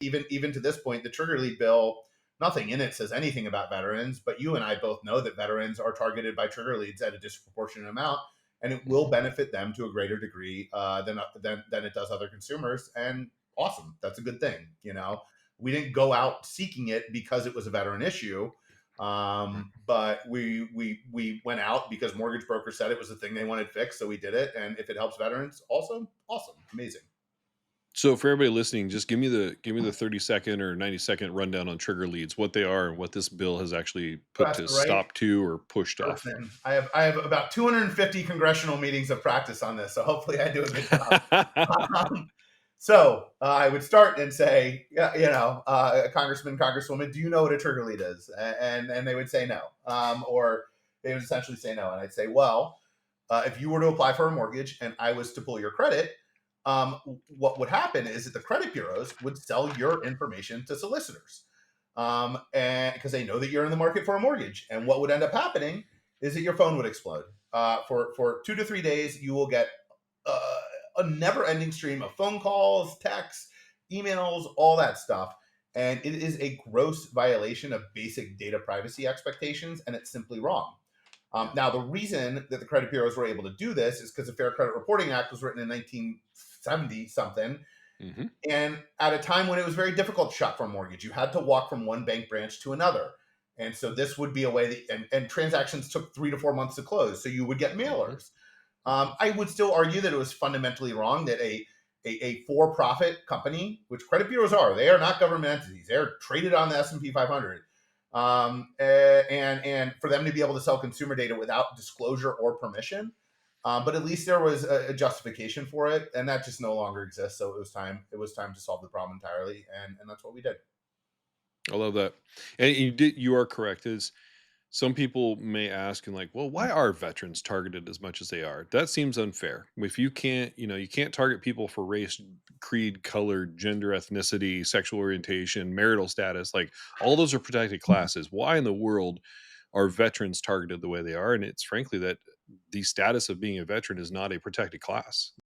even to this point, the trigger lead bill, nothing in it says anything about veterans, but you and I both know that veterans are targeted by trigger leads at a disproportionate amount, and it will Mhm. benefit them to a greater degree than it does other consumers. And awesome, that's a good thing. We didn't go out seeking it because it was a veteran issue. But we went out because mortgage brokers said it was the thing they wanted fixed, so we did it. And if it helps veterans, also awesome, amazing. So for everybody listening, just give me the 30-second or 90-second rundown on trigger leads, what they are and what this bill has actually put That's to the right stop to or pushed off. person. I have about 250 congressional meetings of practice on this, so hopefully I do a good job. I would start and say, yeah, Congressman, Congresswoman, do you know what a trigger lead is? And they would say no, or they would essentially say no, and I'd say, well, if you were to apply for a mortgage and I was to pull your credit, what would happen is that the credit bureaus would sell your information to solicitors, and because they know that you're in the market for a mortgage. And what would end up happening is that your phone would explode. For 2 to 3 days, you will get a never-ending stream of phone calls, texts, emails, all that stuff. And it is a gross violation of basic data privacy expectations, and it's simply wrong. Now, the reason that the credit bureaus were able to do this is because the Fair Credit Reporting Act was written in 1970 something, Hmm. and at a time when it was very difficult to shop for a mortgage. You had to walk from one bank branch to another. And so this would be a way that, and transactions took 3 to 4 months to close. So you would get Hmm. mailers. I would still argue that it was fundamentally wrong that a for-profit company, which credit bureaus are, they are not government entities. They're traded on the S&P 500. And for them to be able to sell consumer data without disclosure or permission, but at least there was a justification for it, and that just no longer exists. So it was time. It was time to solve the problem entirely, and that's what we did. I love that. And you are correct. Is some people may ask and like, well, why are veterans targeted as much as they are? That seems unfair. If you can't, you can't target people for race, creed, color, gender, ethnicity, sexual orientation, marital status, like all those are protected classes. Why in the world are veterans targeted the way they are? And it's frankly that the status of being a veteran is not a protected class.